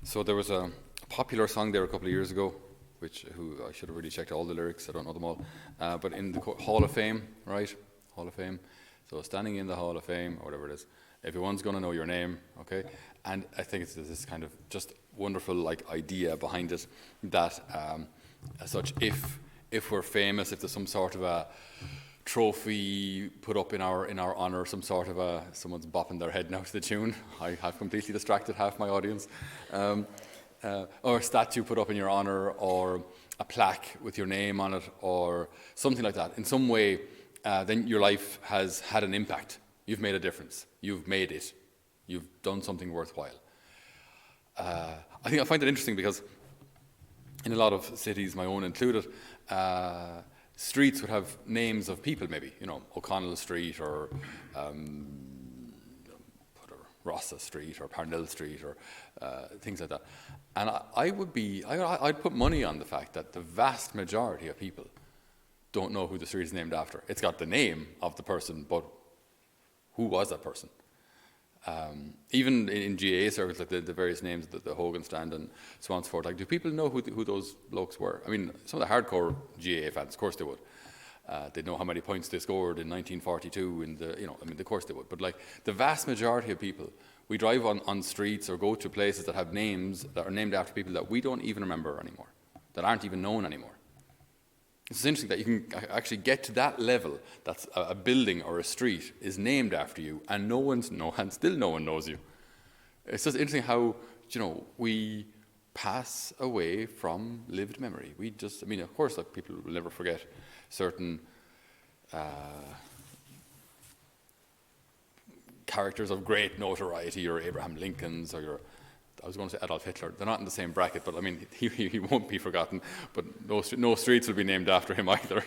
So there was a popular song there a couple of years ago, who I should have really checked all the lyrics. I don't know them all, but in the Hall of Fame, right? Hall of Fame. So standing in the Hall of Fame, or whatever it is, everyone's going to know your name, okay? And I think it's this kind of just wonderful like idea behind it that, as such, if we're famous, if there's some sort of a trophy put up in our honor, some sort of someone's bopping their head now to the tune. I have completely distracted half my audience. Or a statue put up in your honor, or a plaque with your name on it, or something like that. In some way, then your life has had an impact. You've made a difference. You've made it. You've done something worthwhile. I find it interesting because in a lot of cities, my own included, streets would have names of people, maybe, O'Connell Street, or Rossa Street, or Parnell Street, or things like that. And I'd put money on the fact that the vast majority of people don't know who the street is named after. It's got the name of the person, but who was that person? Even in GAA circles, like the various names, the Hogan stand and so on and so forth, like, do people know who those blokes were? I mean, some of the hardcore GAA fans, of course they would. They'd know how many points they scored in 1942 of course they would. But like the vast majority of people, we drive on streets or go to places that have names that are named after people that we don't even remember anymore, that aren't even known anymore. It's interesting that you can actually get to that level, that a building or a street is named after you, and still no one knows you. It's just interesting how, we pass away from lived memory. Of course, like, people will never forget certain characters of great notoriety, or Abraham Lincoln's, or I was going to say Adolf Hitler. They're not in the same bracket, but I mean, he won't be forgotten. But no streets will be named after him either.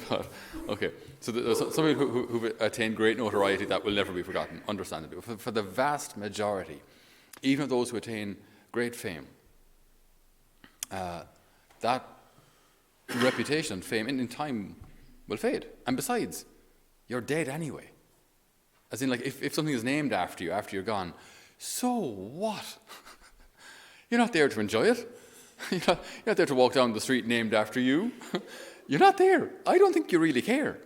But, okay, so there's some people who've attained great notoriety that will never be forgotten, understandably. For the vast majority, even of those who attain great fame, that reputation and fame in time will fade. And besides, you're dead anyway. As in, like, if something is named after you after you're gone, so what? You're not there to enjoy it. You're not there to walk down the street named after you. You're not there. I don't think you really care.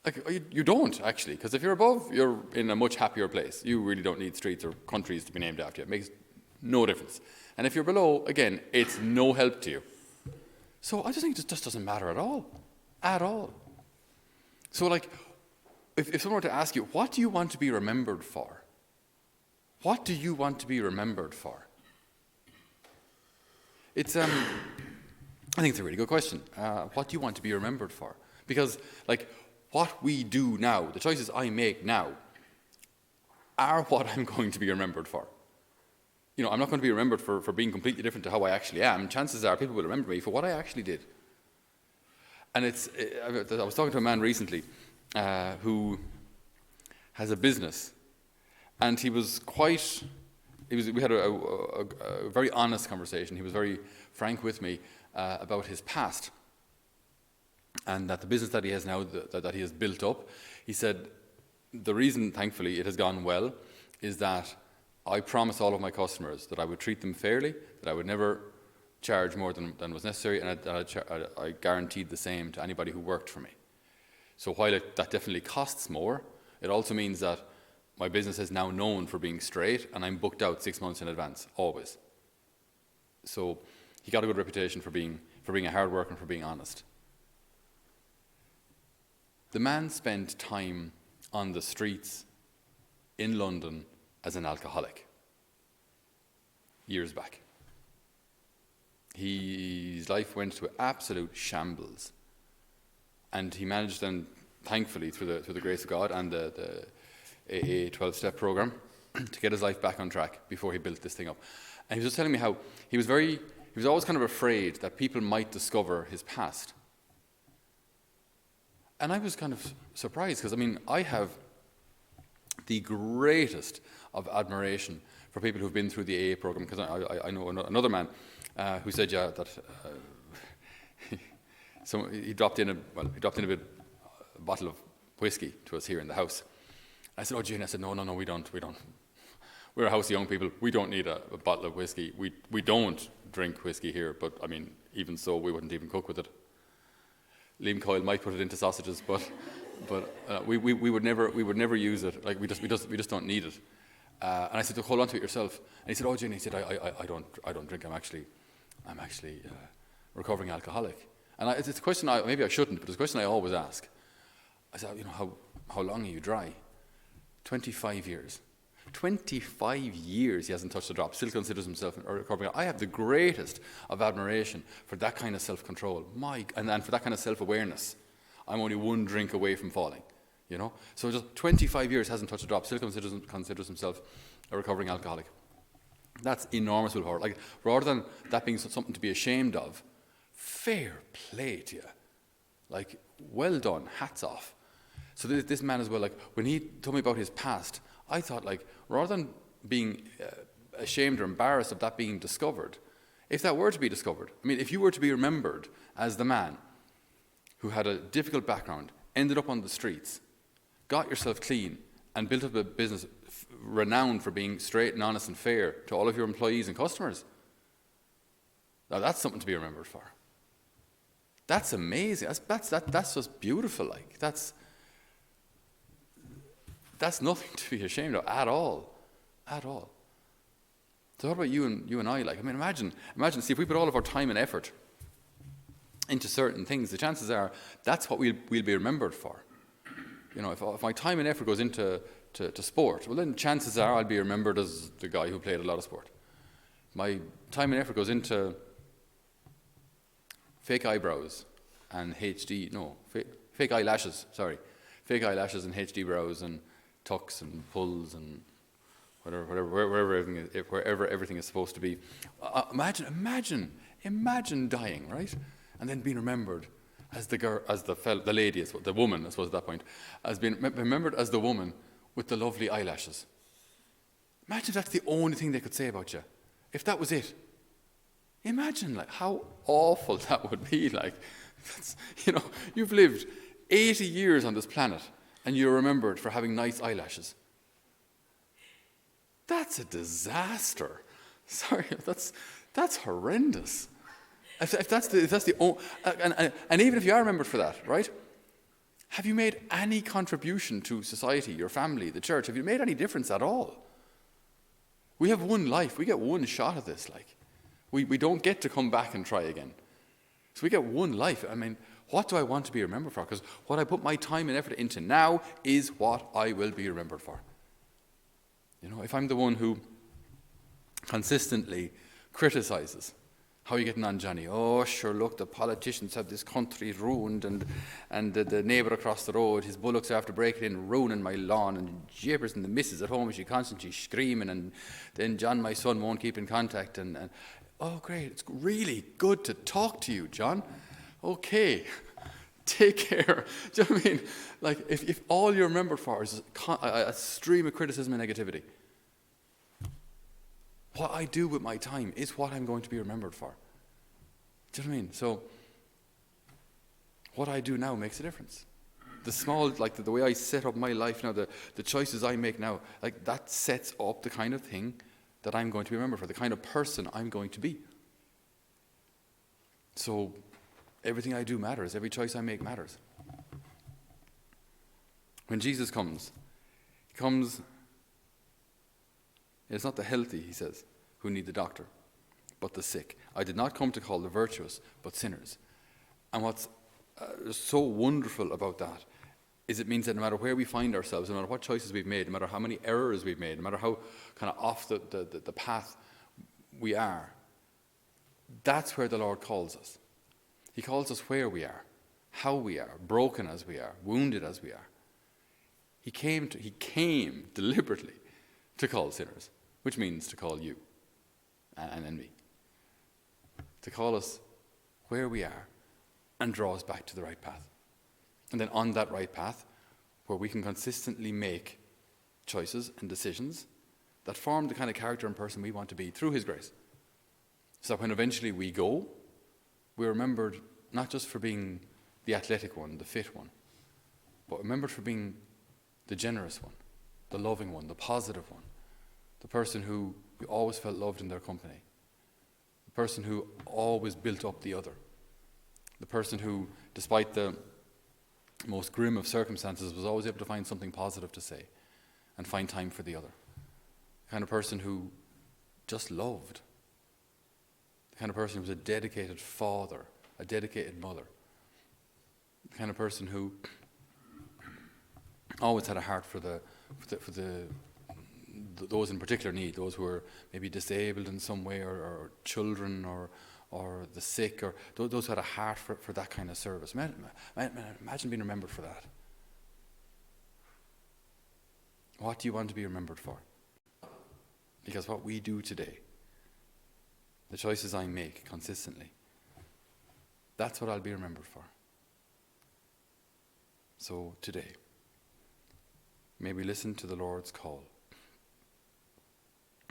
Like, you don't, actually, because if you're above, you're in a much happier place. You really don't need streets or countries to be named after you. It makes no difference. And if you're below, again, it's no help to you. So I just think it just doesn't matter at all. At all. So, like, if someone were to ask you, what do you want to be remembered for? What do you want to be remembered for? It's, I think it's a really good question. What do you want to be remembered for? Because, like, what we do now, the choices I make now, are what I'm going to be remembered for. I'm not going to be remembered for being completely different to how I actually am. Chances are people will remember me for what I actually did. And I was talking to a man recently who has a business. And we had a very honest conversation. He was very frank with me about his past. And that the business that he has now, that he has built up, he said, the reason, thankfully, it has gone well is that I promised all of my customers that I would treat them fairly, that I would never charge more than was necessary, and I guaranteed the same to anybody who worked for me. So while that definitely costs more, it also means that my business is now known for being straight, and I'm booked out 6 months in advance, always. So he got a good reputation for being a hard worker and for being honest. The man spent time on the streets in London as an alcoholic years back. His life went to absolute shambles, and he managed then, thankfully, through the grace of God and the AA 12-step program, to get his life back on track before he built this thing up. And he was just telling me how he was always kind of afraid that people might discover his past. And I was kind of surprised, because I have the greatest of admiration for people who've been through the AA program, because I know another man who said, that he dropped in a bottle of whiskey to us here in the house. I said, "Oh, Jane," I said, no, we don't We're a house of young people. We don't need a bottle of whiskey. We don't drink whiskey here, but I mean, even so, we wouldn't even cook with it. Liam Coyle might put it into sausages, but we would never use it. Like we just don't need it. And I said, hold on to it yourself. And he said, oh, Jane, he said, I don't drink. I'm actually recovering alcoholic. And it's a question maybe I shouldn't, but it's a question I always ask. I said, how long are you dry? 25 years. 25 years he hasn't touched a drop, still considers himself a recovering. I have the greatest of admiration for that kind of self-control, and for that kind of self-awareness. I'm only one drink away from falling, So just 25 years hasn't touched a drop, still considers himself a recovering alcoholic. That's enormous willpower. Like, rather than that being something to be ashamed of, fair play to you. Like, well done, hats off. So this man as well, like, when he told me about his past, I thought, like, rather than being ashamed or embarrassed of that being discovered, if that were to be discovered, I mean, if you were to be remembered as the man who had a difficult background, ended up on the streets, got yourself clean, and built up a business renowned for being straight and honest and fair to all of your employees and customers, now that's something to be remembered for. That's amazing. That's just beautiful. Like, that's nothing to be ashamed of at all. So what about you and I? Like, I mean, imagine. See, if we put all of our time and effort into certain things, the chances are that's what we'll be remembered for. If my time and effort goes into sport, well, then chances are I'll be remembered as the guy who played a lot of sport. My time and effort goes into fake eyebrows and fake eyelashes. Sorry, fake eyelashes and HD brows and tucks and pulls and wherever everything is supposed to be. Imagine dying, right, and then being remembered as the lady, the woman, I suppose at that point, as being remembered as the woman with the lovely eyelashes. Imagine if that's the only thing they could say about you. If that was it. Imagine, like, how awful that would be. Like, you've lived 80 years on this planet and you're remembered for having nice eyelashes. That's a disaster. Sorry, that's horrendous. If that's the only, and even if you are remembered for that, right? Have you made any contribution to society, your family, the church? Have you made any difference at all? We have one life. We get one shot at this. Like, we don't get to come back and try again. So we get one life. I mean, what do I want to be remembered for? Because what I put my time and effort into now is what I will be remembered for. If I'm the one who consistently criticizes, how are you getting on, Johnny? Oh, sure, look, the politicians have this country ruined, and the neighbour across the road, his bullocks are after breaking in, ruining my lawn, and jibbers, and the missus at home, she's constantly screaming, and then John, my son, won't keep in contact, and oh, great, it's really good to talk to you, John. Okay, take care. Do you know what I mean? Like, if all you're remembered for is a stream of criticism and negativity, what I do with my time is what I'm going to be remembered for. Do you know what I mean? So, what I do now makes a difference. The small, like the way I set up my life now, the choices I make now, like, that sets up the kind of thing that I'm going to be remembered for, the kind of person I'm going to be. So, everything I do matters. Every choice I make matters. When Jesus comes, he comes. It's not the healthy, he says, who need the doctor, but the sick. I did not come to call the virtuous, but sinners. And what's so wonderful about that is it means that no matter where we find ourselves, no matter what choices we've made, no matter how many errors we've made, no matter how kind of off the path we are, that's where the Lord calls us. He calls us where we are, how we are, broken as we are, wounded as we are. He came deliberately to call sinners, which means to call you and me. To call us where we are and draw us back to the right path. And then on that right path, where we can consistently make choices and decisions that form the kind of character and person we want to be through his grace. So that when eventually we go, we're remembered not just for being the athletic one, the fit one, but remembered for being the generous one, the loving one, the positive one, the person who you always felt loved in their company, the person who always built up the other, the person who, despite the most grim of circumstances, was always able to find something positive to say and find time for the other. The kind of person who just loved. The kind of person who was a dedicated father, a dedicated mother. The kind of person who always had a heart for those in particular need, those who are maybe disabled in some way, or children, or the sick, or those who had a heart for that kind of service. Imagine being remembered for that. What do you want to be remembered for? Because what we do today, the choices I make consistently, that's what I'll be remembered for. So today, may we listen to the Lord's call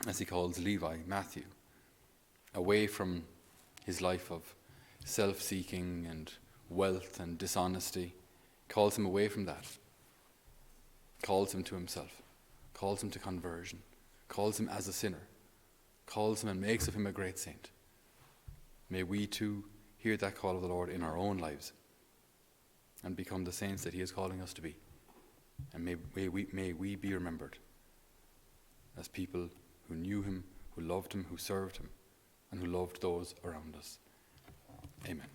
as he calls Levi, Matthew, away from his life of self-seeking and wealth and dishonesty, calls him away from that, calls him to himself, calls him to conversion, calls him as a sinner, calls him and makes of him a great saint. May we too hear that call of the Lord in our own lives and become the saints that he is calling us to be. And may we be remembered as people who knew him, who loved him, who served him, and who loved those around us. Amen.